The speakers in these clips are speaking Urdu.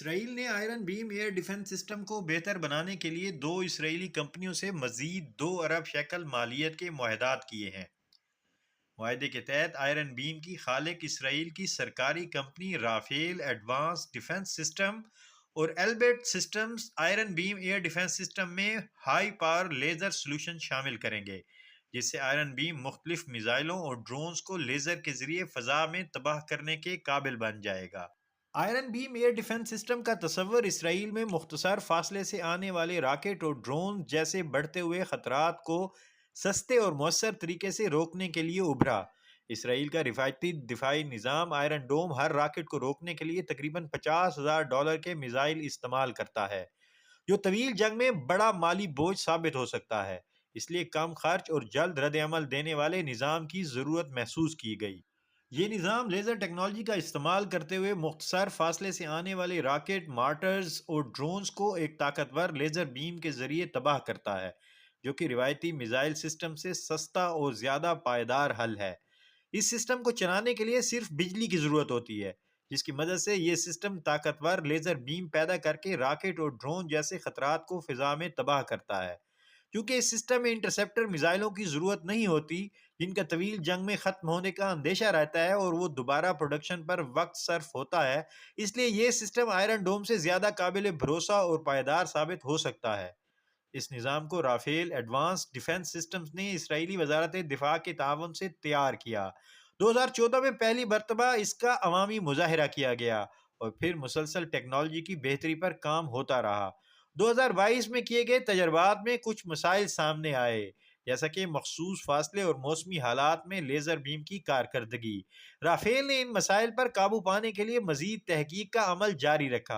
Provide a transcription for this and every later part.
اسرائیل نے iron beam air defence system کو بہتر بنانے کے لیے دو اسرائیلی کمپنیوں سے مزید 2 ارب شیکل مالیت کے معاہدات کیے ہیں۔ معاہدے کے تحت آئرن بیم کی خالق اسرائیل کی سرکاری company Rafael advance defence system اور Elbit systems iron beam air defence system میں ہائی پاور لیزر سولوشن شامل کریں گے، جس سے آئرن بیم مختلف میزائلوں اور ڈرونز کو لیزر کے ذریعے فضا میں تباہ کرنے کے قابل بن جائے گا۔ Iron beam air defence system کا تصور اسرائیل میں مختصر فاصلے سے آنے والے راکٹ اور ڈرون جیسے بڑھتے ہوئے خطرات کو سستے اور مؤثر طریقے سے روکنے کے لیے ابھرا۔ اسرائیل کا روایتی دفاعی نظام آئرن ڈوم ہر راکٹ کو روکنے کے لیے تقریباً $50,000 کے میزائل استعمال کرتا ہے، جو طویل جنگ میں بڑا مالی بوجھ ثابت ہو سکتا ہے۔ اس لیے کم خرچ اور جلد رد عمل دینے والے نظام کی ضرورت محسوس کی گئی۔ یہ نظام لیزر ٹیکنالوجی کا استعمال کرتے ہوئے مختصر فاصلے سے آنے والے راکٹ، مارٹرز اور ڈرونز کو ایک طاقتور لیزر بیم کے ذریعے تباہ کرتا ہے، جو کہ روایتی میزائل سسٹم سے سستا اور زیادہ پائیدار حل ہے۔ اس سسٹم کو چلانے کے لیے صرف بجلی کی ضرورت ہوتی ہے، جس کی مدد سے یہ سسٹم طاقتور لیزر بیم پیدا کر کے راکٹ اور ڈرون جیسے خطرات کو فضا میں تباہ کرتا ہے۔ کیونکہ اس سسٹم میں انٹرسیپٹر میزائلوں کی ضرورت نہیں ہوتی، جن کا طویل جنگ میں ختم ہونے کا اندیشہ رہتا ہے اور وہ دوبارہ پروڈکشن پر وقت صرف ہوتا ہے، اس لیے یہ سسٹم آئرن ڈوم سے زیادہ قابل بھروسہ اور پائیدار ثابت ہو سکتا ہے۔ اس نظام کو رافیل ایڈوانس ڈیفنس سسٹمز نے اسرائیلی وزارت دفاع کے تعاون سے تیار کیا۔ 2014 میں پہلی مرتبہ اس کا عوامی مظاہرہ کیا گیا اور پھر مسلسل ٹیکنالوجی کی بہتری پر کام ہوتا رہا۔ 2022 میں کیے گئے تجربات میں کچھ مسائل سامنے آئے، جیسا کہ مخصوص فاصلے اور موسمی حالات میں لیزر بیم کی کارکردگی۔ رافیل نے ان مسائل پر قابو پانے کے لیے مزید تحقیق کا عمل جاری رکھا۔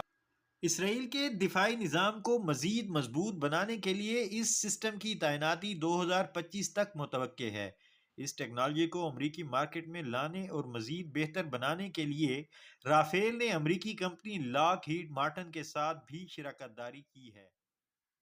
اسرائیل کے دفاعی نظام کو مزید مضبوط بنانے کے لیے اس سسٹم کی تعیناتی 2025 تک متوقع ہے۔ اس ٹیکنالوجی کو امریکی مارکیٹ میں لانے اور مزید بہتر بنانے کے لیے رافیل نے امریکی کمپنی لاک ہیڈ مارٹن کے ساتھ بھی شراکت داری کی ہے۔